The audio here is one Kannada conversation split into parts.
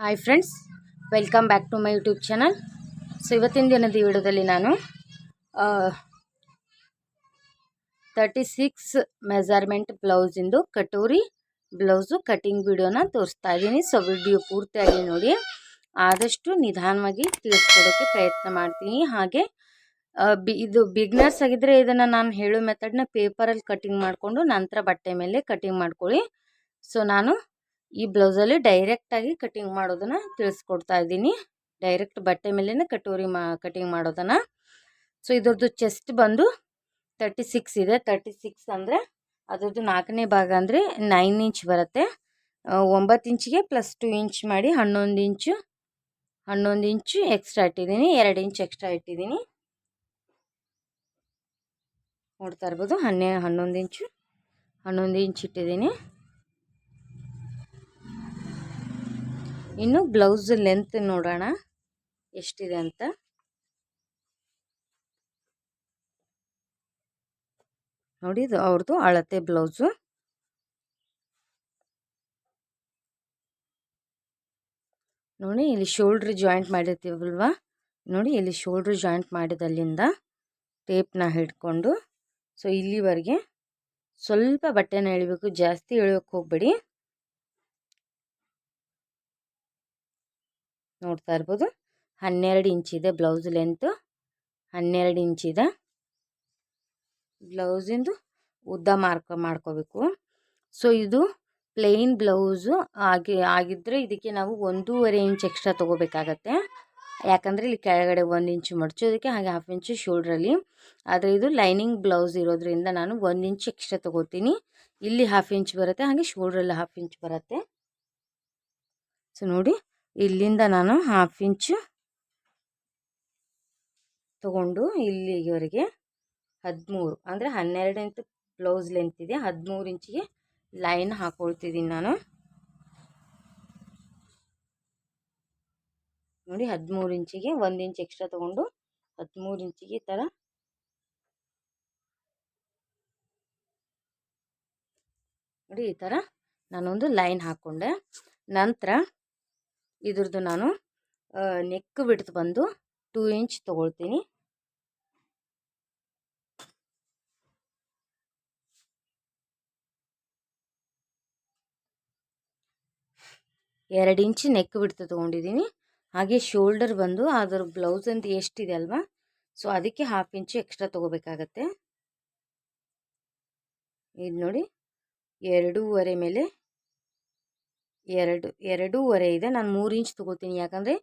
Hi friends, welcome back to my YouTube channel. So ಇವತ್ತಿನ ದಿನದ ವಿಡಿಯೋದಲ್ಲಿ ನಾನು 36 ಮೆಜರ್ಮೆಂಟ್ ಬ್ಲೌಸಿಂದು ಕಟೋರಿ ಬ್ಲೌಸು ಕಟಿಂಗ್ ವಿಡಿಯೋನ ತೋರಿಸ್ತಾ ಇದ್ದೀನಿ. ಸೊ ವಿಡಿಯೋ ಪೂರ್ತಿಯಾಗಿ ನೋಡಿ, ಆದಷ್ಟು ನಿಧಾನವಾಗಿ ತಿಳಿಸ್ಕೊಡೋಕ್ಕೆ ಪ್ರಯತ್ನ ಮಾಡ್ತೀನಿ. ಹಾಗೆ ಇದು ಬಿಗ್ನರ್ಸ್ ಆಗಿದ್ದರೆ ಇದನ್ನು ನಾನು ಹೇಳೋ ಮೆಥಡ್ನ ಪೇಪರಲ್ಲಿ ಕಟಿಂಗ್ ಮಾಡಿಕೊಂಡು ನಂತರ ಬಟ್ಟೆ ಮೇಲೆ ಕಟಿಂಗ್ ಮಾಡ್ಕೊಳ್ಳಿ. ಸೊ ನಾನು ಈ ಬ್ಲೌಸಲ್ಲಿ ಡೈರೆಕ್ಟಾಗಿ ಕಟಿಂಗ್ ಮಾಡೋದನ್ನು ತಿಳಿಸ್ಕೊಡ್ತಾ ಇದ್ದೀನಿ. ಡೈರೆಕ್ಟ್ ಬಟ್ಟೆ ಮೇಲೇ ಕಟಿಂಗ್ ಮಾಡೋದನ್ನು. ಸೊ ಇದ್ರದ್ದು ಚೆಸ್ಟ್ ಬಂದು 36 ಇದೆ. 36 ಅಂದರೆ ಅದರದ್ದು 4ನೇ ಭಾಗ ಅಂದರೆ 9 ಇಂಚ್ ಬರುತ್ತೆ. 9 ಇಂಚಿಗೆ ಪ್ಲಸ್ 2 ಇಂಚ್ ಮಾಡಿ 11 ಇಂಚು ಎಕ್ಸ್ಟ್ರಾ ಇಟ್ಟಿದ್ದೀನಿ. 2 ಇಂಚ್ ಎಕ್ಸ್ಟ್ರಾ ಇಟ್ಟಿದ್ದೀನಿ. ನೋಡ್ತಾ ಇರ್ಬೋದು, 11 ಇಂಚು ಇಟ್ಟಿದ್ದೀನಿ. ಇನ್ನು ಬ್ಲೌಸ್ ಲೆಂತ್ ನೋಡೋಣ ಎಷ್ಟಿದೆ ಅಂತ. ನೋಡಿ, ಇದು ಅವ್ರದ್ದು ಅಳತೆ ಬ್ಲೌಸು. ನೋಡಿ, ಇಲ್ಲಿ ಶೋಲ್ಡ್ರ್ ಜಾಯಿಂಟ್ ಮಾಡಿರ್ತೀವಲ್ವ, ನೋಡಿ ಇಲ್ಲಿ ಶೋಲ್ಡ್ರ್ ಜಾಯಿಂಟ್ ಮಾಡಿದಲ್ಲಿಂದ ಟೇಪ್ನ ಹಿಡ್ಕೊಂಡು ಸೊ ಇಲ್ಲಿವರೆಗೆ ಸ್ವಲ್ಪ ಬಟ್ಟೆನ ಎಳಿಬೇಕು, ಜಾಸ್ತಿ ಎಳಿಯೋಕ್ಕೆ ಹೋಗ್ಬೇಡಿ. ನೋಡ್ತಾ ಇರ್ಬೋದು, 12 ಇಂಚಿದೆ ಬ್ಲೌಸ್ ಲೆಂತ್. 12 ಇಂಚಿದೆ. ಬ್ಲೌಸಿಂದು ಉದ್ದ ಮಾಡ್ಕೋಬೇಕು. ಸೊ ಇದು ಪ್ಲೇನ್ ಬ್ಲೌಸು ಆಗಿದ್ದರೆ ಇದಕ್ಕೆ ನಾವು 1.5 ಇಂಚ್ ಎಕ್ಸ್ಟ್ರಾ ತೊಗೋಬೇಕಾಗತ್ತೆ. ಯಾಕಂದರೆ ಇಲ್ಲಿ ಕೆಳಗಡೆ 1 ಇಂಚು ಮಡ್ಚೋದಕ್ಕೆ, ಹಾಗೆ 1/2 ಇಂಚು ಶೋಲ್ಡ್ರಲ್ಲಿ. ಆದರೆ ಇದು ಲೈನಿಂಗ್ ಬ್ಲೌಸ್ ಇರೋದ್ರಿಂದ ನಾನು 1 ಇಂಚ್ ಎಕ್ಸ್ಟ್ರಾ ತೊಗೋತೀನಿ. ಇಲ್ಲಿ 1/2 ಇಂಚ್ ಬರುತ್ತೆ, ಹಾಗೆ ಶೋಲ್ಡ್ರಲ್ಲಿ 1/2 ಇಂಚ್ ಬರುತ್ತೆ. ಸೊ ನೋಡಿ, ಇಲ್ಲಿಂದ ನಾನು 1/2 ಇಂಚು ತಗೊಂಡು ಇಲ್ಲಿವರೆಗೆ 13 ಅಂದರೆ 12 ಇಂಚ್ ಬ್ಲೌಸ್ ಲೆಂತ್ ಇದೆ. 13 ಇಂಚಿಗೆ ಲೈನ್ ಹಾಕೊಳ್ತಿದ್ದೀನಿ ನಾನು. ನೋಡಿ, 13 ಇಂಚಿಗೆ 1 ಇಂಚ್ ಎಕ್ಸ್ಟ್ರಾ ತಗೊಂಡು 13 ಇಂಚಿಗೆ ಈ ಥರ ನೋಡಿ, ಈ ಥರ ನಾನೊಂದು ಲೈನ್ ಹಾಕ್ಕೊಂಡೆ. ನಂತರ ಇದ್ರದ್ದು ನಾನು ನೆಕ್ ಬಿಡ್ತು ಬಂದು 2 ಇಂಚ್ ತೊಗೊಳ್ತೀನಿ. ಎರಡು ಇಂಚ್ ನೆಕ್ ಬಿಡ್ತು ತೊಗೊಂಡಿದ್ದೀನಿ. ಹಾಗೆ ಶೋಲ್ಡರ್ ಬಂದು ಅದರ ಬ್ಲೌಸ್ ಅಂತ ಎಷ್ಟಿದೆ ಅಲ್ವಾ, ಸೊ ಅದಕ್ಕೆ 1/2 ಇಂಚು ಎಕ್ಸ್ಟ್ರಾ ತೊಗೋಬೇಕಾಗತ್ತೆ. ಇದು ನೋಡಿ, 2.5 ಮೇಲೆ 2.5 ಇದೆ. ನಾನು 3 ಇಂಚ್ ತೊಗೋತೀನಿ, ಯಾಕಂದರೆ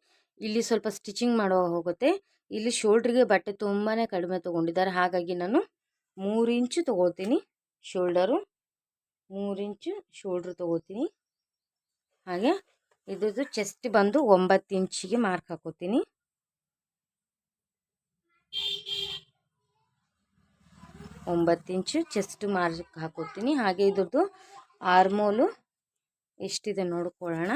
ಇಲ್ಲಿ ಸ್ವಲ್ಪ ಸ್ಟಿಚಿಂಗ್ ಮಾಡೋ ಹೋಗುತ್ತೆ. ಇಲ್ಲಿ ಶೋಲ್ಡ್ರಿಗೆ ಬಟ್ಟೆ ತುಂಬಾ ಕಡಿಮೆ ತೊಗೊಂಡಿದ್ದಾರೆ, ಹಾಗಾಗಿ ನಾನು 3 ಇಂಚು ತೊಗೋತೀನಿ. ಶೋಲ್ಡರು 3 ಇಂಚು ಶೋಲ್ಡ್ರ್ ತೊಗೋತೀನಿ. ಹಾಗೆ ಇದ್ರದ್ದು ಚೆಸ್ಟ್ ಬಂದು 9 ಇಂಚಿಗೆ ಮಾರ್ಕ್ ಹಾಕೋತೀನಿ. 9 ಇಂಚು ಚೆಸ್ಟ್ ಮಾರ್ಕ್ ಹಾಕೋತೀನಿ. ಹಾಗೆ ಇದ್ರದ್ದು ಆರ್ಮೋಲು ಎಷ್ಟಿದೆ ನೋಡ್ಕೊಳ್ಳೋಣ.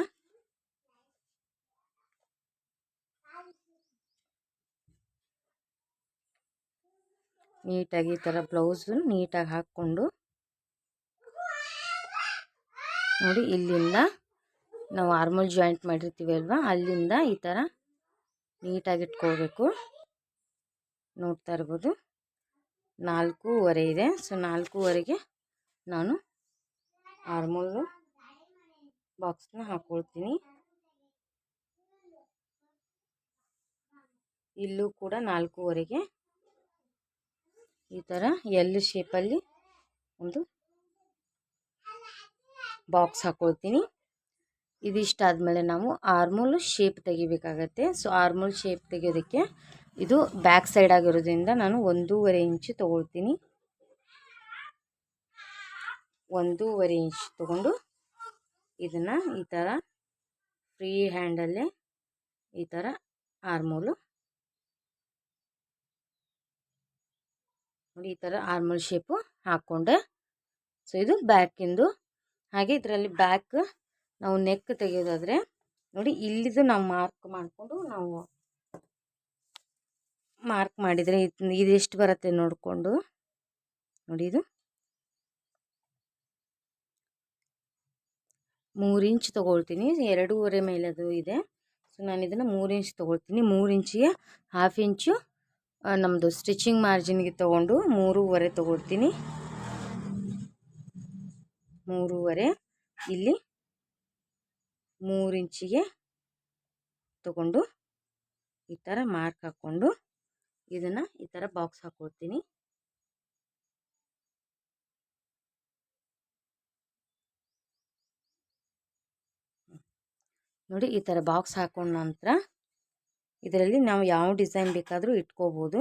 ನೀಟಾಗಿ ಈ ಥರ ಬ್ಲೌಸು ನೀಟಾಗಿ ಹಾಕ್ಕೊಂಡು ನೋಡಿ, ಇಲ್ಲಿಂದ ನಾವು ಆರ್ಮೋಲ್ ಜಾಯಿಂಟ್ ಮಾಡಿರ್ತೀವಿ ಅಲ್ವಾ, ಅಲ್ಲಿಂದ ಈ ಥರ ನೀಟಾಗಿ ಇಟ್ಕೊಳ್ಬೇಕು. ನೋಡ್ತಾ ಇರ್ಬೋದು, 4.5 ಇದೆ. ಸೊ 4.5ಗೆ ನಾನು ಆರ್ಮೋಲ್ ಬಾಕ್ಸ್ನ ಹಾಕ್ಕೊಳ್ತೀನಿ. ಇಲ್ಲೂ ಕೂಡ 4.5ಗೆ ಈ ಥರ ಎಲ್ ಶೇಪಲ್ಲಿ ಒಂದು ಬಾಕ್ಸ್ ಹಾಕ್ಕೊಳ್ತೀನಿ. ಇದಿಷ್ಟಾದಮೇಲೆ ನಾವು ಆರ್ಮೋಲ್ ಶೇಪ್ ತೆಗಿಬೇಕಾಗತ್ತೆ. ಸೊ ಆರ್ಮೋಲ್ ಶೇಪ್ ತೆಗೆಯೋದಕ್ಕೆ ಇದು ಬ್ಯಾಕ್ ಸೈಡ್ ಆಗಿರೋದ್ರಿಂದ ನಾನು 1.5 ಇಂಚು ತೊಗೊಳ್ತೀನಿ. 1.5 ಇಂಚ್ ತೊಗೊಂಡು ಇದನ್ನು ಈ ಥರ ಫ್ರೀ ಹ್ಯಾಂಡಲ್ಲೇ ಈ ಥರ ಆರ್ಮೋಲು ನೋಡಿ, ಈ ಥರ ಆರ್ಮೋಲ್ ಶೇಪು ಹಾಕ್ಕೊಂಡೆ. ಸೊ ಇದು ಬ್ಯಾಕಿಂದು. ಹಾಗೆ ಇದರಲ್ಲಿ ಬ್ಯಾಕ್ ನಾವು ನೆಕ್ ತೆಗೆಯೋದಾದರೆ ನೋಡಿ, ಇಲ್ಲಿದು ನಾವು ಮಾರ್ಕ್ ಮಾಡಿಕೊಂಡು ನಾವು ಮಾರ್ಕ್ ಮಾಡಿದರೆ ಇದೆಷ್ಟು ಬರುತ್ತೆ ನೋಡಿಕೊಂಡು ನೋಡಿ, ಇದು 3 ಇಂಚ್ ತೊಗೊಳ್ತೀನಿ. 2.5 ಮೇಲೆ ಅದು ಇದೆ. ಸೊ ನಾನು ಇದನ್ನು 3 ಇಂಚ್ ತೊಗೊಳ್ತೀನಿ. 3 ಇಂಚಿಗೆ ಹಾಫ್ ಇಂಚು ನಮ್ಮದು ಸ್ಟಿಚಿಂಗ್ ಮಾರ್ಜಿನ್ಗೆ ತೊಗೊಂಡು 3.5 ತೊಗೊಳ್ತೀನಿ. 3.5 ಇಲ್ಲಿ 3 ಇಂಚಿಗೆ ತೊಗೊಂಡು ಈ ಥರ ಮಾರ್ಕ್ ಹಾಕ್ಕೊಂಡು ಇದನ್ನು ಈ ಥರ ಬಾಕ್ಸ್ ಹಾಕ್ಕೊಳ್ತೀನಿ. ನೋಡಿ ಈ ಥರ ಬಾಕ್ಸ್ ಹಾಕೊಂಡ ನಂತರ ಇದರಲ್ಲಿ ನಾವು ಯಾವ ಡಿಸೈನ್ ಬೇಕಾದರೂ ಇಟ್ಕೋಬೋದು.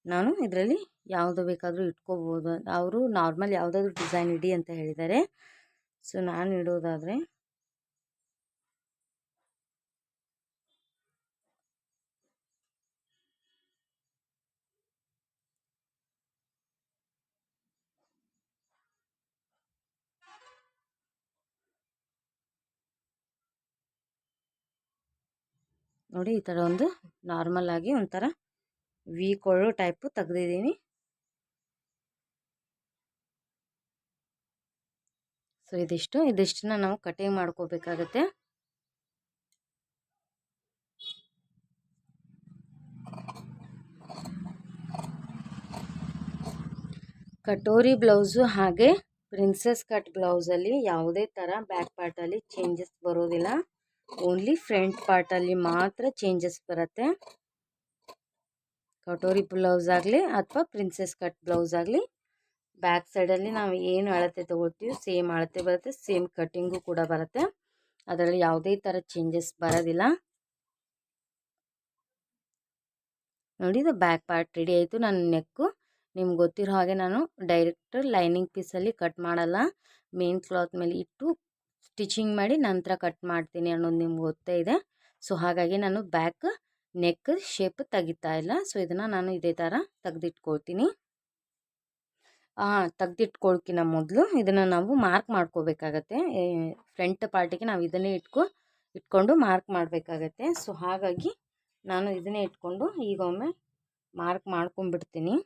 ನಾನು ಇದರಲ್ಲಿ ಯಾವುದು ಬೇಕಾದರೂ ಇಟ್ಕೋಬೋದು. ಅವರು ನಾರ್ಮಲ್ ಯಾವುದಾದ್ರೂ ಡಿಸೈನ್ ಇಡಿ ಅಂತ ಹೇಳಿದ್ದಾರೆ. ಸೊ ನಾನು ಇಡೋದಾದರೆ ನೋಡಿ ಈ ಥರ ಒಂದು ನಾರ್ಮಲ್ ಆಗಿ ಒಂಥರ ವಿ ಕೊಳ್ಳೋ ಟೈಪು ತೆಗೆದಿದ್ದೀನಿ. ಸೊ ಇದಿಷ್ಟನ್ನ ನಾವು ಕಟಿಂಗ್ ಮಾಡ್ಕೋಬೇಕಾಗತ್ತೆ. ಕಟೋರಿ ಬ್ಲೌಸು ಹಾಗೆ ಪ್ರಿನ್ಸೆಸ್ ಕಟ್ ಬ್ಲೌಸಲ್ಲಿ ಯಾವುದೇ ಥರ ಬ್ಯಾಕ್ ಪಾರ್ಟಲ್ಲಿ ಚೇಂಜಸ್ ಬರೋದಿಲ್ಲ. ಓನ್ಲಿ ಫ್ರಂಟ್ ಪಾರ್ಟಲ್ಲಿ ಮಾತ್ರ ಚೇಂಜಸ್ ಬರುತ್ತೆ. ಕಟೋರಿ ಬ್ಲೌಸ್ ಆಗಲಿ ಅಥವಾ ಪ್ರಿನ್ಸೆಸ್ ಕಟ್ ಬ್ಲೌಸ್ ಆಗಲಿ ಬ್ಯಾಕ್ ಸೈಡಲ್ಲಿ ನಾವು ಏನು ಅಳತೆ ತೊಗೊಳ್ತೀವಿ ಸೇಮ್ ಅಳತೆ ಬರುತ್ತೆ, ಸೇಮ್ ಕಟ್ಟಿಂಗು ಕೂಡ ಬರುತ್ತೆ. ಅದರಲ್ಲಿ ಯಾವುದೇ ಥರ ಚೇಂಜಸ್ ಬರೋದಿಲ್ಲ. ನೋಡಿ ಇದು ಬ್ಯಾಕ್ ಪಾರ್ಟ್ ರೆಡಿ ಆಯಿತು. ನನ್ನ ನೆಕ್ಕು ನಿಮ್ಗೆ ಗೊತ್ತಿರೋ ಹಾಗೆ ನಾನು ಡೈರೆಕ್ಟ್ ಲೈನಿಂಗ್ ಪೀಸಲ್ಲಿ ಕಟ್ ಮಾಡಲ್ಲ, ಮೇನ್ ಕ್ಲಾತ್ ಮೇಲೆ ಇಟ್ಟು ಸ್ಟಿಚಿಂಗ್ ಮಾಡಿ ನಂತರ ಕಟ್ ಮಾಡ್ತೀನಿ ಅನ್ನೋದು ನಿಮ್ಗೆ ಗೊತ್ತೇ ಇದೆ. ಸೊ ಹಾಗಾಗಿ ನಾನು ಬ್ಯಾಕ್ ನೆಕ್ ಶೇಪ್ ತೆಗಿತಾ ಇಲ್ಲ. ಸೊ ಇದನ್ನು ನಾನು ಇದೇ ಥರ ತೆಗೆದಿಟ್ಕೊಳ್ತೀನಿ. ತೆಗೆದಿಟ್ಕೊಳ್ಳೋಕ್ಕಿಂತ ಮೊದಲು ಇದನ್ನು ನಾವು ಮಾರ್ಕ್ ಮಾಡ್ಕೋಬೇಕಾಗತ್ತೆ. ಫ್ರಂಟ್ ಪಾರ್ಟಿಗೆ ನಾವು ಇದನ್ನೇ ಇಟ್ಕೊಂಡು ಮಾರ್ಕ್ ಮಾಡಬೇಕಾಗತ್ತೆ. ಸೊ ಹಾಗಾಗಿ ನಾನು ಇದನ್ನೇ ಇಟ್ಕೊಂಡು ಈಗ ಒಮ್ಮೆ ಮಾರ್ಕ್ ಮಾಡ್ಕೊಂಡ್ಬಿಡ್ತೀನಿ.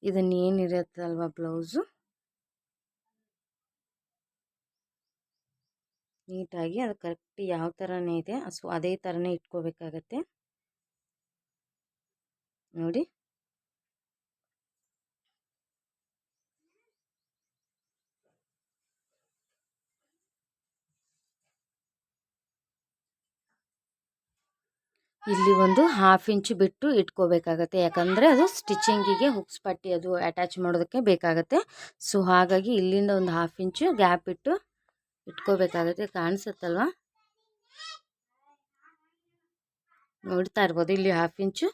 ಇದನ್ನೇನಿರುತ್ತಲ್ವ ಬ್ಲೌಸು ನೀಟಾಗಿ ಅದು ಕರೆಕ್ಟ್ ಯಾವ ಥರನೇ ಇದೆ ಸೊ ಅದೇ ಥರನೇ ಇಟ್ಕೋಬೇಕಾಗತ್ತೆ. ನೋಡಿ ಇಲ್ಲಿ ಒಂದು ಹಾಫ್ ಇಂಚು ಬಿಟ್ಟು ಇಟ್ಕೋಬೇಕಾಗತ್ತೆ. ಯಾಕಂದರೆ ಅದು ಸ್ಟಿಚಿಂಗಿಗೆ ಹುಕ್ಸ್ ಪಟ್ಟಿ ಅದು ಅಟ್ಯಾಚ್ ಮಾಡೋದಕ್ಕೆ ಬೇಕಾಗತ್ತೆ. ಸೊ ಹಾಗಾಗಿ ಇಲ್ಲಿಂದ ಒಂದು ಹಾಫ್ ಇಂಚು ಗ್ಯಾಪ್ ಇಟ್ಟು ಇಟ್ಕೋಬೇಕಾಗತ್ತೆ. ಕಾಣಿಸುತ್ತಲ್ವ, ನೋಡ್ತಾ ಇರ್ಬೋದು ಇಲ್ಲಿ ಹಾಫ್ ಇಂಚು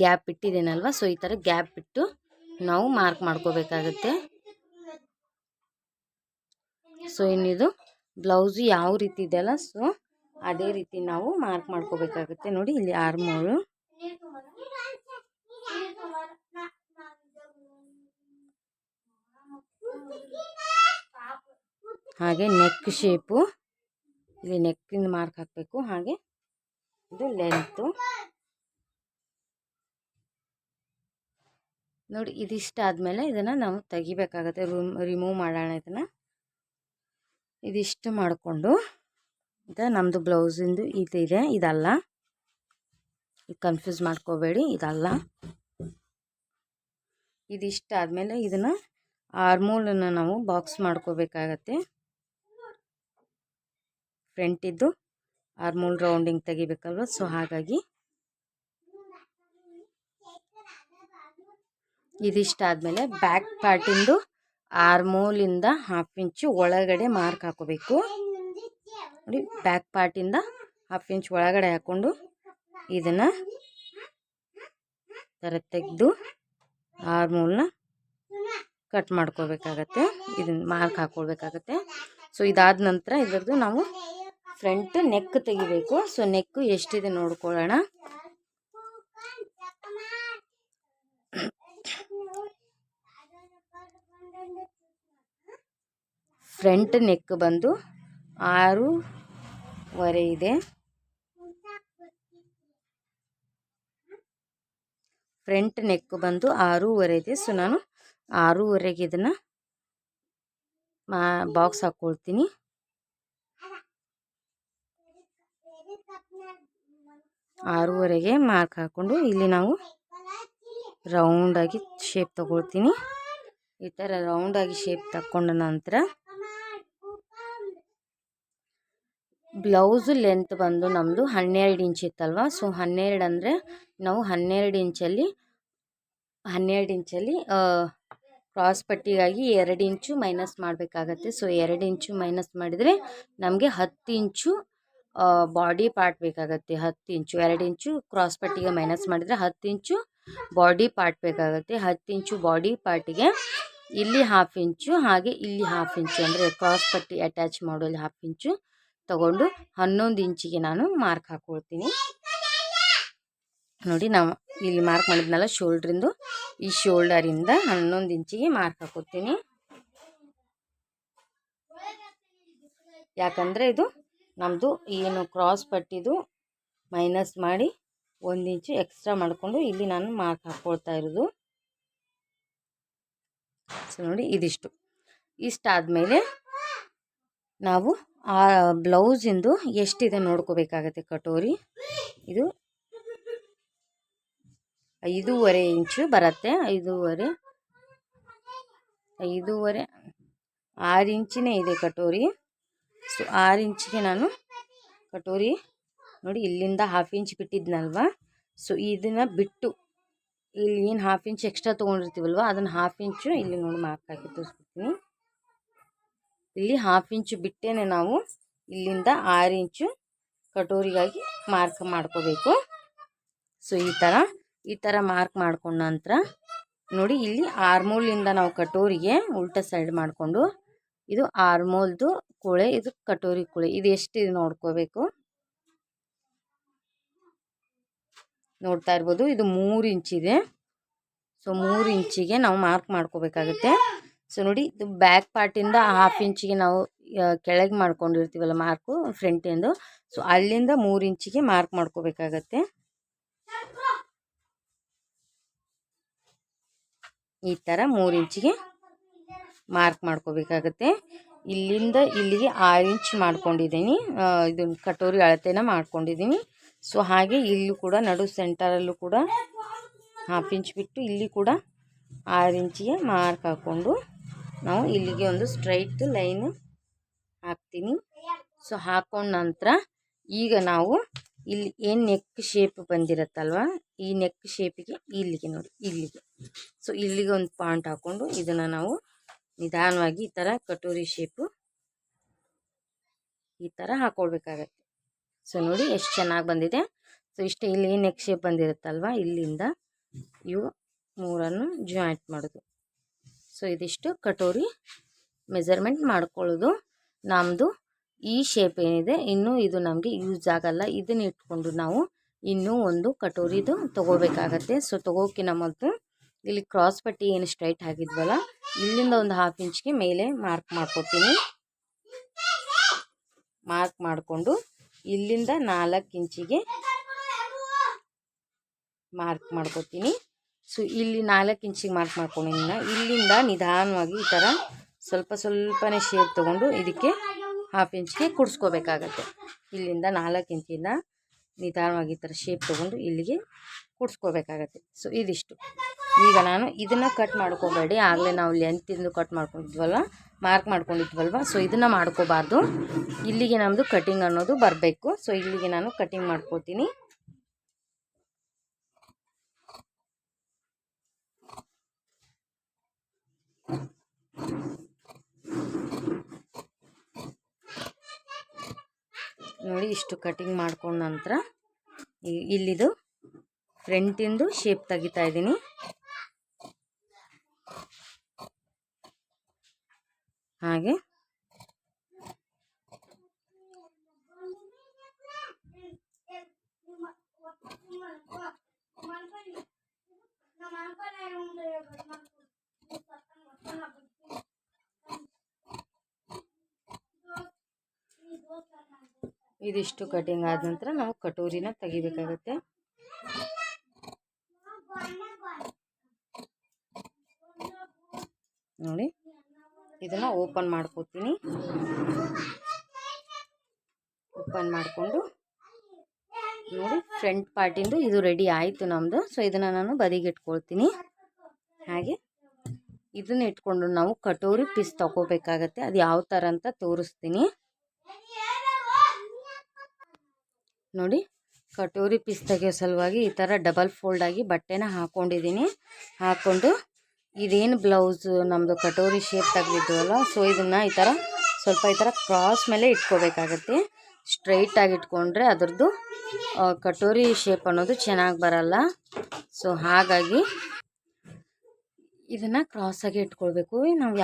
ಗ್ಯಾಪ್ ಇಟ್ಟಿದ್ದೇನಲ್ವ. ಸೊ ಈ ಥರ ಗ್ಯಾಪ್ ಬಿಟ್ಟು ನಾವು ಮಾರ್ಕ್ ಮಾಡ್ಕೋಬೇಕಾಗತ್ತೆ. ಸೊ ಇನ್ನಿದು ಬ್ಲೌಸು ಯಾವ ರೀತಿ ಇದೆಯಲ್ಲ ಸೊ ಅದೇ ರೀತಿ ನಾವು ಮಾರ್ಕ್ ಮಾಡ್ಕೋಬೇಕಾಗುತ್ತೆ. ನೋಡಿ ಇಲ್ಲಿ ಆರ್ಮೋಳು, ಹಾಗೆ ನೆಕ್ ಶೇಪು, ಇಲ್ಲಿ ನೆಕ್ಕಿಂದ ಮಾರ್ಕ್ ಹಾಕಬೇಕು. ಹಾಗೆ ಇದು ಲೆಂತು. ನೋಡಿ ಇದಿಷ್ಟ ಆದಮೇಲೆ ಇದನ್ನು ನಾವು ತೆಗಿಬೇಕಾಗತ್ತೆ, ರಿಮೂವ್ ಮಾಡೋಣ. ಇದನ್ನು ಇದಿಷ್ಟು ಮಾಡಿಕೊಂಡು ಇದು ನಮ್ಮದು ಬ್ಲೌಸಿಂದು ಇದಿದೆ, ಇದಲ್ಲ, ಕನ್ಫ್ಯೂಸ್ ಮಾಡ್ಕೋಬೇಡಿ, ಇದಲ್ಲ. ಇದಿಷ್ಟ ಆದಮೇಲೆ ಇದನ್ನು ಆರ್ಮೋಲನ್ನು ನಾವು ಬಾಕ್ಸ್ ಮಾಡ್ಕೋಬೇಕಾಗತ್ತೆ. ಫ್ರಂಟಿದ್ದು ಆರ್ಮೋಲ್ ರೌಂಡಿಂಗ್ ತೆಗಿಬೇಕಲ್ವ. ಸೊ ಹಾಗಾಗಿ ಇದಿಷ್ಟ ಆದಮೇಲೆ ಬ್ಯಾಕ್ ಪಾರ್ಟಿಂದು ಆರ್ಮೋಲಿಂದ ಹಾಫ್ ಇಂಚು ಒಳಗಡೆ ಮಾರ್ಕ್ ಹಾಕೋಬೇಕು. ನೋಡಿ ಬ್ಯಾಕ್ ಪಾರ್ಟಿಂದ ಹಾಫ್ ಇಂಚ್ ಒಳಗಡೆ ಹಾಕ್ಕೊಂಡು ಇದನ್ನು ಥರ ತೆಗೆದು ಆರ್ಮೋಲ್ನ ಕಟ್ ಮಾಡ್ಕೋಬೇಕಾಗತ್ತೆ. ಇದನ್ನು ಮಾರ್ಕ್ ಹಾಕ್ಕೊಳ್ಬೇಕಾಗತ್ತೆ. ಸೊ ಇದಾದ ನಂತರ ಇದರದ್ದು ನಾವು ಫ್ರಂಟ್ ನೆಕ್ ತೆಗಿಬೇಕು. ಸೊ ನೆಕ್ ಎಷ್ಟಿದೆ ನೋಡ್ಕೊಳ್ಳೋಣ. ಫ್ರಂಟ್ ನೆಕ್ ಬಂದು 6.5 ಇದೆ. ಫ್ರಂಟ್ ನೆಕ್ ಬಂದು 6.5 ಇದೆ. ಸೊ ನಾನು 6.5ಗೆ ಇದನ್ನು ಬಾಕ್ಸ್ ಹಾಕ್ಕೊಳ್ತೀನಿ. ಆರೂವರೆಗೆ ಮಾರ್ಕ್ ಹಾಕ್ಕೊಂಡು ಇಲ್ಲಿ ನಾವು ರೌಂಡಾಗಿ ಶೇಪ್ ತಗೊಳ್ತೀನಿ. ಈ ಥರ ರೌಂಡಾಗಿ ಶೇಪ್ ತಗೊಂಡ ನಂತರ ಬ್ಲೌಸು ಲೆಂತ್ ಬಂದು ನಮ್ಮದು 12 ಇಂಚ್ ಇತ್ತಲ್ವ. ಸೊ 12 ಅಂದರೆ ನಾವು 12 ಇಂಚಲ್ಲಿ ಕ್ರಾಸ್ ಪಟ್ಟಿಗಾಗಿ 2 ಇಂಚು ಮೈನಸ್ ಮಾಡಬೇಕಾಗತ್ತೆ. ಸೊ 2 ಇಂಚು ಮೈನಸ್ ಮಾಡಿದರೆ ನಮಗೆ 10 ಇಂಚು ಬಾಡಿ ಪಾರ್ಟ್ ಬೇಕಾಗುತ್ತೆ. 10 ಇಂಚು 2 ಇಂಚು ಕ್ರಾಸ್ ಪಟ್ಟಿಗೆ ಮೈನಸ್ ಮಾಡಿದರೆ 10 ಇಂಚು ಬಾಡಿ ಪಾರ್ಟ್ ಬೇಕಾಗುತ್ತೆ. 10 ಇಂಚು ಬಾಡಿ ಪಾರ್ಟಿಗೆ ಇಲ್ಲಿ 1/2 ಇಂಚು ಹಾಗೆ ಇಲ್ಲಿ 1/2 ಇಂಚು ಅಂದರೆ ಕ್ರಾಸ್ ಪಟ್ಟಿ ಅಟ್ಯಾಚ್ ಮಾಡೋಲ್ಲಿ 1/2 ಇಂಚು ತಗೊಂಡು 11 ಇಂಚಿಗೆ ನಾನು ಮಾರ್ಕ್ ಹಾಕ್ಕೊಳ್ತೀನಿ. ನೋಡಿ ನಾವು ಇಲ್ಲಿ ಮಾರ್ಕ್ ಮಾಡಿದ್ನಲ್ಲ ಶೋಲ್ಡ್ರಿಂದು, ಈ ಶೋಲ್ಡರಿಂದ 11 ಇಂಚಿಗೆ ಮಾರ್ಕ್ ಹಾಕೋತೀನಿ. ಯಾಕಂದರೆ ಇದು ನಮ್ಮದು ಏನು ಕ್ರಾಸ್ ಪಟ್ಟಿದು ಮೈನಸ್ ಮಾಡಿ 1 ಇಂಚು ಎಕ್ಸ್ಟ್ರಾ ಮಾಡಿಕೊಂಡು ಇಲ್ಲಿ ನಾನು ಮಾರ್ಕ್ ಹಾಕ್ಕೊಳ್ತಾ ಇರೋದು. ಸೊ ನೋಡಿ ಇಷ್ಟಾದಮೇಲೆ ನಾವು ಆ ಬ್ಲೌಸಿಂದು ಎಷ್ಟಿದೆ ನೋಡ್ಕೋಬೇಕಾಗತ್ತೆ. ಕಟೋರಿ ಇದು 5.5 ಇಂಚು ಬರುತ್ತೆ. 5.5 6 ಇಂಚಿನೇ ಇದೆ ಕಟೋರಿ. ಸೊ 6 ಇಂಚಿಗೆ ನಾನು ಕಟೋರಿ ನೋಡಿ ಇಲ್ಲಿಂದ 1/2 ಇಂಚ್ ಬಿಟ್ಟಿದ್ನಲ್ವ. ಸೊ ಇದನ್ನು ಬಿಟ್ಟು ಇಲ್ಲಿ ಏನು 1/2 ಇಂಚ್ ಎಕ್ಸ್ಟ್ರಾ ತೊಗೊಂಡಿರ್ತೀವಲ್ವ ಅದನ್ನು 1/2 ಇಂಚು ಇಲ್ಲಿ ನೋಡಿ ಮಾರ್ಕ್ ಹಾಕಿ ತೋರಿಸ್ಬಿಡ್ತೀನಿ. ಇಲ್ಲಿ 1/2 ಇಂಚು ಬಿಟ್ಟೇನೆ ನಾವು ಇಲ್ಲಿಂದ 6 ಇಂಚು ಕಟೋರಿಗಾಗಿ ಮಾರ್ಕ್ ಮಾಡ್ಕೋಬೇಕು. ಸೊ ಈ ಥರ ಮಾರ್ಕ್ ಮಾಡ್ಕೊಂಡ ನಂತರ ನೋಡಿ ಇಲ್ಲಿ ಆರ್ಮೋಲಿಂದ ನಾವು ಕಟೋರಿಗೆ ಉಲ್ಟಾ ಸೈಡ್ ಮಾಡಿಕೊಂಡು ಇದು ಆರ್ಮೋಲ್ದು ಕೊಳೆ, ಇದು ಕಟೋರಿ ಕೊಳೆ, ಇದು ಎಷ್ಟಿದೆ ನೋಡ್ಕೋಬೇಕು. ನೋಡ್ತಾ ಇರ್ಬೋದು ಇದು 3 ಇಂಚಿದೆ. ಸೊ 3 ಇಂಚಿಗೆ ನಾವು ಮಾರ್ಕ್ ಮಾಡ್ಕೋಬೇಕಾಗುತ್ತೆ. ಸೊ ನೋಡಿ ಇದು ಬ್ಯಾಕ್ ಪಾರ್ಟಿಂದ 1/2 ಇಂಚಿಗೆ ನಾವು ಕೆಳಗೆ ಮಾಡ್ಕೊಂಡಿರ್ತೀವಲ್ಲ ಮಾರ್ಕು ಫ್ರಂಟಿಂದು. ಸೊ ಅಲ್ಲಿಂದ 3 ಇಂಚಿಗೆ ಮಾರ್ಕ್ ಮಾಡ್ಕೋಬೇಕಾಗತ್ತೆ. ಈ ಥರ 3 ಇಂಚಿಗೆ ಮಾರ್ಕ್ ಮಾಡ್ಕೋಬೇಕಾಗತ್ತೆ. ಇಲ್ಲಿಂದ ಇಲ್ಲಿಗೆ 6 ಇಂಚ್ ಮಾಡ್ಕೊಂಡಿದ್ದೀನಿ. ಇದು ಕಟೋರಿ ಅಳತೆನ ಮಾಡ್ಕೊಂಡಿದ್ದೀನಿ. ಸೊ ಹಾಗೆ ಇಲ್ಲೂ ಕೂಡ ನಡು ಸೆಂಟರಲ್ಲೂ ಕೂಡ 1/2 ಇಂಚ್ ಬಿಟ್ಟು ಇಲ್ಲಿ ಕೂಡ 6 ಇಂಚಿಗೆ ಮಾರ್ಕ್ ಹಾಕ್ಕೊಂಡು ನಾವು ಇಲ್ಲಿಗೆ ಒಂದು ಸ್ಟ್ರೈಟ್ ಲೈನ್ ಹಾಕ್ತೀನಿ. ಸೊ ಹಾಕೊಂಡ ನಂತರ ಈಗ ನಾವು ಇಲ್ಲಿ ಏನು ನೆಕ್ ಶೇಪ್ ಬಂದಿರತ್ತಲ್ವ ಈ ನೆಕ್ ಶೇಪಿಗೆ ಇಲ್ಲಿಗೆ ನೋಡಿ ಇಲ್ಲಿಗೆ, ಸೊ ಇಲ್ಲಿಗೆ ಒಂದು ಪಾಯಿಂಟ್ ಹಾಕ್ಕೊಂಡು ಇದನ್ನು ನಾವು ನಿಧಾನವಾಗಿ ಈ ಥರ ಕಟೋರಿ ಶೇಪು ಈ ಥರ ಹಾಕ್ಕೊಳ್ಬೇಕಾಗತ್ತೆ. ಸೊ ನೋಡಿ ಎಷ್ಟು ಚೆನ್ನಾಗಿ ಬಂದಿದೆ. ಸೊ ಇಷ್ಟೇ, ಇಲ್ಲಿ ನೆಕ್ ಶೇಪ್ ಬಂದಿರುತ್ತಲ್ವ ಇಲ್ಲಿಂದ ಇವು 3 ಜಾಯಿಂಟ್ ಮಾಡೋದು. ಸೊ ಇದಿಷ್ಟು ಕಟೋರಿ ಮೆಜರ್ಮೆಂಟ್ ಮಾಡ್ಕೊಳ್ಳೋದು. ನಮ್ಮದು ಈ ಶೇಪ್ ಏನಿದೆ ಇನ್ನೂ ಇದು ನಮಗೆ ಯೂಸ್ ಆಗಲ್ಲ. ಇದನ್ನ ಇಟ್ಕೊಂಡು ನಾವು ಇನ್ನೂ ಒಂದು ಕಟೋರಿದು ತೊಗೋಬೇಕಾಗತ್ತೆ. ಸೊ ತೊಗೋಕ್ಕಿಂತ ಮೊದಲು ಇಲ್ಲಿ ಕ್ರಾಸ್ ಪಟ್ಟಿ ಏನು ಸ್ಟ್ರೈಟ್ ಆಗಿದ್ವಲ್ಲ ಇಲ್ಲಿಂದ ಒಂದು 1/2 ಇಂಚ್ಗೆ ಮೇಲೆ ಮಾರ್ಕ್ ಮಾಡ್ಕೊತೀನಿ. ಮಾರ್ಕ್ ಮಾಡಿಕೊಂಡು ಇಲ್ಲಿಂದ 4 ಇಂಚಿಗೆ ಮಾರ್ಕ್ ಮಾಡ್ಕೊತೀನಿ. ಸೊ ಇಲ್ಲಿ 4 ಇಂಚಿಗೆ ಮಾರ್ಕ್ ಮಾಡ್ಕೊಂಡಿದ್ದೀನಿ. ಇಲ್ಲಿಂದ ನಿಧಾನವಾಗಿ ಈ ಥರ ಸ್ವಲ್ಪನೇ ಶೇಪ್ ತೊಗೊಂಡು ಇದಕ್ಕೆ 1/2 ಇಂಚ್ಗೆ ಕೂಡಿಸ್ಕೋಬೇಕಾಗತ್ತೆ. ಇಲ್ಲಿಂದ 4 ಇಂಚಿಂದ ನಿಧಾನವಾಗಿ ಈ ಥರ ಶೇಪ್ ತೊಗೊಂಡು ಇಲ್ಲಿಗೆ ಕೂಡಿಸ್ಕೋಬೇಕಾಗತ್ತೆ. ಸೊ ಇದಿಷ್ಟು. ಈಗ ನಾನು ಇದನ್ನು ಕಟ್ ಮಾಡ್ಕೋಬೇಡಿ, ಆಗಲೇ ನಾವು ಲೆಂತಿಂದು ಕಟ್ ಮಾಡ್ಕೊಂಡಿದ್ವಲ್ವ ಮಾರ್ಕ್ ಮಾಡ್ಕೊಂಡಿದ್ವಲ್ವ. ಸೊ ಇದನ್ನು ಮಾಡ್ಕೋಬಾರ್ದು, ಇಲ್ಲಿಗೆ ನಮ್ಮದು ಕಟಿಂಗ್ ಅನ್ನೋದು ಬರಬೇಕು. ಸೊ ಇಲ್ಲಿಗೆ ನಾನು ಕಟಿಂಗ್ ಮಾಡ್ಕೋತೀನಿ. ನೋಡಿ ಇಷ್ಟು ಕಟಿಂಗ್ ಮಾಡ್ಕೊಂಡ ನಂತರ ಇಲ್ಲಿದು ಫ್ರಂಟಿಂದು ಶೇಪ್ ತೆಗಿತಾ ಇದ್ದೀನಿ. ಹಾಗೆ ಇದಿಷ್ಟು ಕಟಿಂಗ್ ಆದ ನಂತರ ನಾವು ಕಟೋರಿನ ತೆಗಿಬೇಕಾಗುತ್ತೆ. ನೋಡಿ ಇದನ್ನು ಓಪನ್ ಮಾಡ್ಕೋತೀನಿ. ಓಪನ್ ಮಾಡಿಕೊಂಡು ನೋಡಿ ಫ್ರಂಟ್ ಪಾರ್ಟಿಂದು ಇದು ರೆಡಿ ಆಯಿತು ನಮ್ಮದು. ಸೊ ಇದನ್ನು ನಾನು ಬದಿಗೆ ಇಟ್ಕೊಳ್ತೀನಿ. ಹಾಗೆ ಇದನ್ನ ಇಟ್ಕೊಂಡು ನಾವು ಕಟೋರಿ ಪೀಸ್ ತಗೋಬೇಕಾಗತ್ತೆ. ಅದು ಯಾವ ಥರ ಅಂತ ತೋರಿಸ್ತೀನಿ ನೋಡಿ. ಕಟೋರಿ ಪೀಸ್ ತೆಗೆಯೋ ಸಲುವಾಗಿ ಈ ಥರ ಡಬಲ್ ಫೋಲ್ಡ್ ಆಗಿ ಬಟ್ಟೆನ ಹಾಕ್ಕೊಂಡಿದ್ದೀನಿ. ಹಾಕ್ಕೊಂಡು ಇದೇನು ಬ್ಲೌಸ್ ನಮ್ಮದು ಕಟೋರಿ ಶೇಪ್ ತೆಗೆದಿದ್ವಲ್ಲ, ಸೊ ಇದನ್ನು ಈ ಥರ ಸ್ವಲ್ಪ ಈ ಥರ ಕ್ರಾಸ್ ಮೇಲೆ ಇಟ್ಕೋಬೇಕಾಗತ್ತೆ. ಸ್ಟ್ರೈಟಾಗಿ ಇಟ್ಕೊಂಡ್ರೆ ಅದರದ್ದು ಕಟೋರಿ ಶೇಪ್ ಅನ್ನೋದು ಚೆನ್ನಾಗಿ ಬರಲ್ಲ. ಸೊ ಹಾಗಾಗಿ ಇದನ್ನು ಕ್ರಾಸಾಗಿ ಇಟ್ಕೊಳ್ಬೇಕು. ನಾವು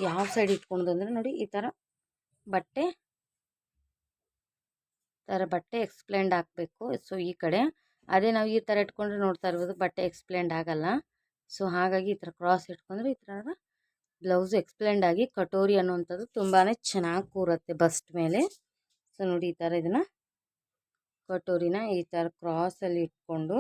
ಯಾವ ಸೈಡ್ ಇಟ್ಕೊಂಡು ಅಂದರೆ ನೋಡಿ ಈ ಥರ ಬಟ್ಟೆ ಎಕ್ಸ್ಪ್ಲೇಂಡ್ ಹಾಕಬೇಕು. ಸೊ ಈ ಕಡೆ ಅದೇ ನಾವು ಈ ಥರ ಇಟ್ಕೊಂಡ್ರೆ ನೋಡ್ತಾ ಇರ್ಬೋದು ಬಟ್ಟೆ ಎಕ್ಸ್ಪ್ಲೇಂಡ್ ಆಗಲ್ಲ. ಸೊ ಹಾಗಾಗಿ ಈ ಥರ ಕ್ರಾಸ್ ಇಟ್ಕೊಂಡ್ರೆ ಈ ಥರ ಬ್ಲೌಸ್ ಎಕ್ಸ್ಪ್ಲೇಂಡ್ ಆಗಿ ಕಟೋರಿ ಅನ್ನುವಂಥದ್ದು ತುಂಬಾ ಚೆನ್ನಾಗಿ ಕೂರುತ್ತೆ ಬಸ್ಟ್ ಮೇಲೆ. ಸೊ ನೋಡಿ ಈ ಥರ ಇದನ್ನು ಕಟೋರಿನ ಈ ಥರ ಕ್ರಾಸಲ್ಲಿ ಇಟ್ಕೊಂಡು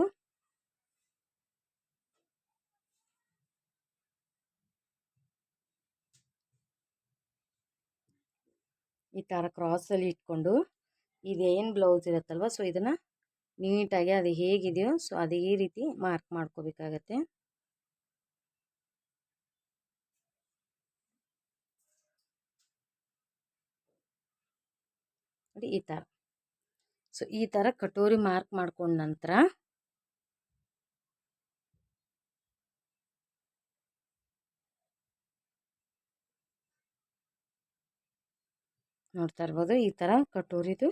ಈ ಥರ ಕ್ರಾಸಲ್ಲಿ ಇಟ್ಕೊಂಡು ಇದೇನು ಬ್ಲೌಸ್ ಇರುತ್ತಲ್ವ, ಸೊ ಇದನ್ನು ನೀಟಾಗಿ ಅದು ಹೇಗಿದೆಯೋ ಸೊ ಅದೇ ರೀತಿ ಮಾರ್ಕ್ ಮಾಡ್ಕೋಬೇಕಾಗತ್ತೆ. ನೋಡಿ ಈ ಥರ. ಸೊ ಈ ಥರ ಕಟೋರಿ ಮಾರ್ಕ್ ಮಾಡ್ಕೊಂಡ ನಂತರ ನೋಡ್ತಾ ಇರ್ಬೋದು ಈ ಥರ ಕಟೋರಿದು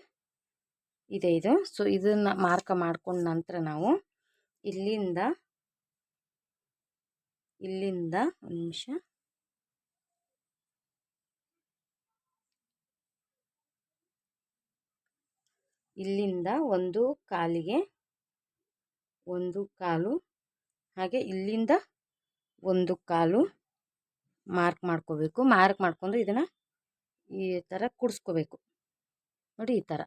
ಇದೆ ಇದು. ಸೊ ಇದನ್ನು ಮಾರ್ಕ್ ಮಾಡ್ಕೊಂಡ ನಂತರ ನಾವು ಇಲ್ಲಿಂದ ಒಂದು ನಿಮಿಷ ಇಲ್ಲಿಂದ ಒಂದು ಕಾಲಿಗೆ ಒಂದು ಕಾಲು, ಹಾಗೆ ಇಲ್ಲಿಂದ ಒಂದು ಕಾಲು ಮಾರ್ಕ್ ಮಾಡ್ಕೋಬೇಕು. ಮಾರ್ಕ್ ಮಾಡ್ಕೊಂಡು ಇದನ್ನು ಈ ಥರ ಕೂಡಿಸ್ಕೋಬೇಕು. ನೋಡಿ ಈ ಥರ.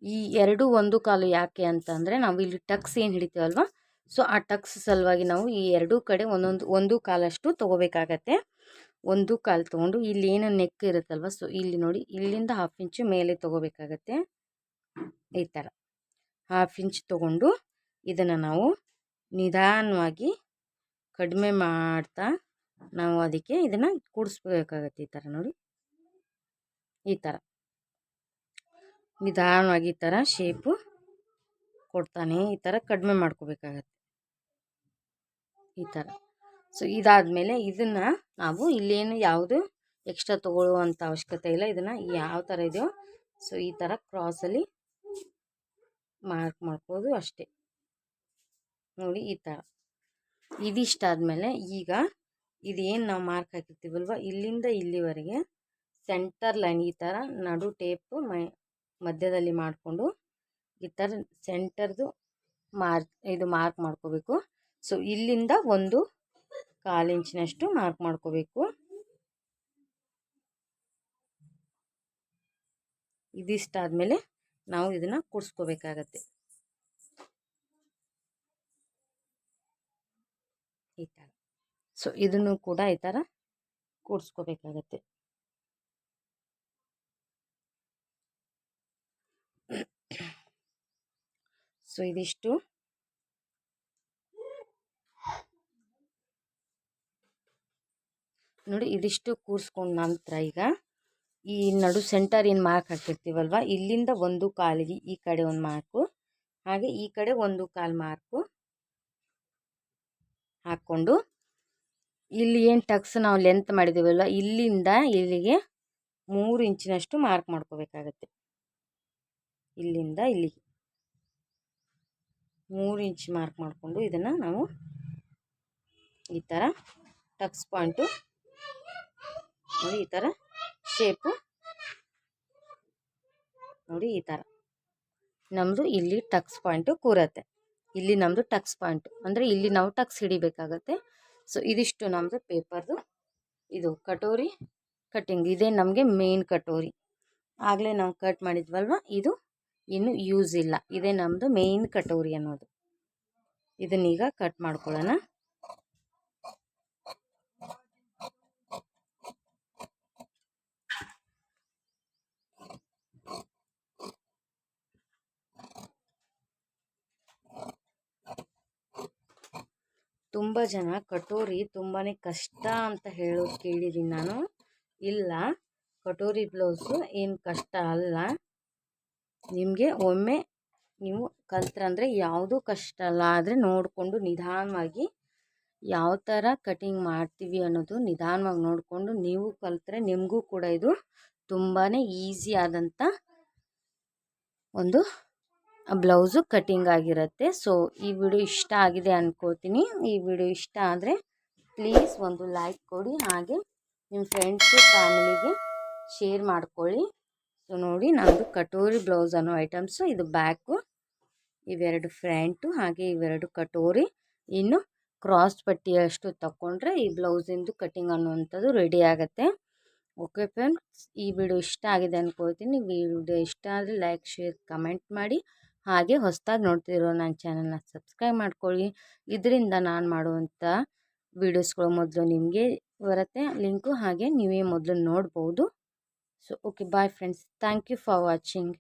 ಈ ಎರಡು ಒಂದು ಕಾಲು ಯಾಕೆ ಅಂತಂದರೆ ನಾವು ಇಲ್ಲಿ ಟಕ್ಸ್ ಏನು ಹಿಡಿತೀವಲ್ವ, ಸೊ ಆ ಟಕ್ಸ್ ಸಲುವಾಗಿ ನಾವು ಈ ಎರಡೂ ಕಡೆ ಒಂದು ಕಾಲಷ್ಟು ತೊಗೋಬೇಕಾಗತ್ತೆ. ಒಂದು ಕಾಲು ತೊಗೊಂಡು ಇಲ್ಲಿ ಏನು ನೆಕ್ ಇರುತ್ತಲ್ವ, ಸೊ ಇಲ್ಲಿ ನೋಡಿ ಇಲ್ಲಿಂದ 1/2 ಇಂಚು ಮೇಲೆ ತೊಗೋಬೇಕಾಗತ್ತೆ. ಈ ಥರ 1/2 ಇಂಚ್ ತೊಗೊಂಡು ಇದನ್ನು ನಾವು ನಿಧಾನವಾಗಿ ಕಡಿಮೆ ಮಾಡ್ತಾ ನಾವು ಅದಕ್ಕೆ ಇದನ್ನು ಕೂಡಿಸ್ಬೇಕಾಗತ್ತೆ. ಈ ಥರ ನೋಡಿ ಈ ಥರ ನಿಧಾನವಾಗಿ ಈ ಥರ ಶೇಪು ಕೊಡ್ತಾನೆ ಈ ಥರ ಕಡಿಮೆ ಮಾಡ್ಕೋಬೇಕಾಗತ್ತೆ ಈ ಥರ. ಸೊ ಇದಾದಮೇಲೆ ಇದನ್ನು ನಾವು ಇಲ್ಲೇನು ಯಾವುದು ಎಕ್ಸ್ಟ್ರಾ ತೊಗೊಳ್ಳುವಂಥ ಅವಶ್ಯಕತೆ ಇಲ್ಲ. ಇದನ್ನು ಯಾವ ಥರ ಇದೆಯೋ ಸೊ ಈ ಥರ ಕ್ರಾಸಲ್ಲಿ ಮಾರ್ಕ್ ಮಾಡ್ಕೋದು ಅಷ್ಟೇ. ನೋಡಿ ಈ ಥರ. ಇದಿಷ್ಟಾದಮೇಲೆ ಈಗ ಇದೇನು ನಾವು ಮಾರ್ಕ್ ಹಾಕಿರ್ತೀವಲ್ವ ಇಲ್ಲಿಂದ ಇಲ್ಲಿವರೆಗೆ ಸೆಂಟರ್ ಲೈನ್ ಈ ಥರ ನಡು ಟೇಪು ಮಧ್ಯದಲ್ಲಿ ಮಾಡಿಕೊಂಡು ಈ ಥರ ಸೆಂಟರ್ದು ಮಾರ್ಕ್ ಮಾಡ್ಕೋಬೇಕು. ಸೊ ಇಲ್ಲಿಂದ 1/4 ಇಂಚಿನಷ್ಟು ಮಾರ್ಕ್ ಮಾಡ್ಕೋಬೇಕು. ಇದಿಷ್ಟಾದಮೇಲೆ ನಾವು ಇದನ್ನು ಕೂಡಿಸ್ಕೋಬೇಕಾಗತ್ತೆ ಈ ಥರ. ಸೊ ಇದನ್ನು ಕೂಡ ಈ ಥರ ಕೂಡಿಸ್ಕೋಬೇಕಾಗತ್ತೆ. ಸೊ ಇದಿಷ್ಟು ನೋಡಿ ಇದಿಷ್ಟು ಕೂರಿಸ್ಕೊಂಡ ನಂತರ ಈಗ ಈ ನಡು ಸೆಂಟರ್ ಏನು ಮಾರ್ಕ್ ಹಾಕಿರ್ತೀವಲ್ವ ಇಲ್ಲಿಂದ 1 ಕಾಲಿಗೆ ಈ ಕಡೆ ಒಂದು ಮಾರ್ಕು, ಹಾಗೆ ಈ ಕಡೆ 1 ಕಾಲು ಮಾರ್ಕು ಹಾಕ್ಕೊಂಡು ಇಲ್ಲಿ ಏನು ಟಕ್ಸ್ ನಾವು ಲೆಂತ್ ಮಾಡಿದ್ದೀವಲ್ವ ಇಲ್ಲಿಂದ ಇಲ್ಲಿಗೆ 3 ಇಂಚಿನಷ್ಟು ಮಾರ್ಕ್ ಮಾಡ್ಕೋಬೇಕಾಗತ್ತೆ. ಇಲ್ಲಿಂದ ಇಲ್ಲಿಗೆ 3 ಇಂಚ್ ಮಾರ್ಕ್ ಮಾಡಿಕೊಂಡು ಇದನ್ನು ನಾವು ಈ ಥರ ಟಕ್ಸ್ ಪಾಯಿಂಟು ನೋಡಿ ಈ ಥರ ಶೇಪು ನೋಡಿ ಈ ಥರ ನಮ್ಮದು ಇಲ್ಲಿ ಟಕ್ಸ್ ಪಾಯಿಂಟು ಕೂರತ್ತೆ. ಇಲ್ಲಿ ನಮ್ಮದು ಟಕ್ಸ್ ಪಾಯಿಂಟು ಅಂದರೆ ಇಲ್ಲಿ ನಾವು ಟಕ್ಸ್ ಹಿಡಿಬೇಕಾಗತ್ತೆ. ಸೊ ಇದಿಷ್ಟು ನಮ್ಮದು ಪೇಪರ್ದು ಇದು ಕಟೋರಿ ಕಟ್ಟಿಂಗ್. ಇದೇ ನಮಗೆ ಮೇನ್ ಕಟೋರಿ. ಆಗಲೇ ನಾವು ಕಟ್ ಮಾಡಿದ್ವಲ್ವ ಇದು ಇನ್ನು ಯೂಸ್ ಇಲ್ಲ. ಇದೇ ನಮ್ಮದು ಮೇನ್ ಕಟೋರಿ ಅನ್ನೋದು. ಇದನ್ನೀಗ ಕಟ್ ಮಾಡ್ಕೊಳ್ಳೋಣ. ತುಂಬ ಜನ ಕಟೋರಿ ತುಂಬಾ ಕಷ್ಟ ಅಂತ ಹೇಳೋದು ಕೇಳಿದ್ದೀನಿ ನಾನು. ಇಲ್ಲ, ಕಟೋರಿ ಬ್ಲೌಸು ಏನು ಕಷ್ಟ ಅಲ್ಲ. ನಿಮಗೆ ಒಮ್ಮೆ ನೀವು ಕಲ್ತ್ರಂದರೆ ಯಾವುದೂ ಕಷ್ಟ ಅಲ್ಲ. ಆದರೆ ನೋಡಿಕೊಂಡು ನಿಧಾನವಾಗಿ ಯಾವ ಥರ ಕಟಿಂಗ್ ಮಾಡ್ತೀವಿ ಅನ್ನೋದು ನಿಧಾನವಾಗಿ ನೋಡಿಕೊಂಡು ನೀವು ಕಲಿತ್ರೆ ನಿಮಗೂ ಕೂಡ ಇದು ತುಂಬಾ ಈಸಿ ಆದಂಥ ಒಂದು ಬ್ಲೌಸು ಕಟಿಂಗ್ ಆಗಿರುತ್ತೆ. ಸೊ ಈ ವಿಡಿಯೋ ಇಷ್ಟ ಆಗಿದೆ ಅಂದ್ಕೊಳ್ತೀನಿ. ಈ ವಿಡಿಯೋ ಇಷ್ಟ ಆದರೆ ಪ್ಲೀಸ್ ಒಂದು ಲೈಕ್ ಕೊಡಿ, ಹಾಗೆ ನಿಮ್ಮ ಫ್ರೆಂಡ್ಸು ಫ್ಯಾಮಿಲಿಗೆ ಶೇರ್ ಮಾಡ್ಕೊಳ್ಳಿ. ಸೊ ನೋಡಿ, ನಮ್ಮದು ಕಟೋರಿ ಬ್ಲೌಸ್ ಅನ್ನೋ ಐಟಮ್ಸು, ಇದು ಬ್ಯಾಕು, ಇವೆರಡು ಫ್ರಂಟು, ಹಾಗೆ ಇವೆರಡು ಕಟೋರಿ. ಇನ್ನು ಕ್ರಾಸ್ ಪಟ್ಟಿಯಷ್ಟು ತಗೊಂಡ್ರೆ ಈ ಬ್ಲೌಸಿಂದು ಕಟಿಂಗ್ ಅನ್ನುವಂಥದ್ದು ರೆಡಿ ಆಗುತ್ತೆ. ಓಕೆ ಫ್ರೆಂಡ್ಸ್, ಈ ವಿಡಿಯೋ ಇಷ್ಟ ಆಗಿದೆ ಅಂದ್ಕೊಳ್ತೀನಿ. ವಿಡಿಯೋ ಇಷ್ಟ ಆದರೆ ಲೈಕ್, ಶೇರ್, ಕಮೆಂಟ್ ಮಾಡಿ. ಹಾಗೆ ಹೊಸದಾಗಿ ನೋಡ್ತಿರೋ ನನ್ನ ಚಾನಲ್ನ ಸಬ್ಸ್ಕ್ರೈಬ್ ಮಾಡ್ಕೊಳ್ಳಿ. ಇದರಿಂದ ನಾನು ಮಾಡುವಂಥ ವೀಡಿಯೋಸ್ಗಳು ಮೊದಲು ನಿಮಗೆ ಬರುತ್ತೆ ಲಿಂಕು, ಹಾಗೆ ನೀವೇ ಮೊದಲು ನೋಡ್ಬೋದು. So okay, bye friends. Thank you for watching.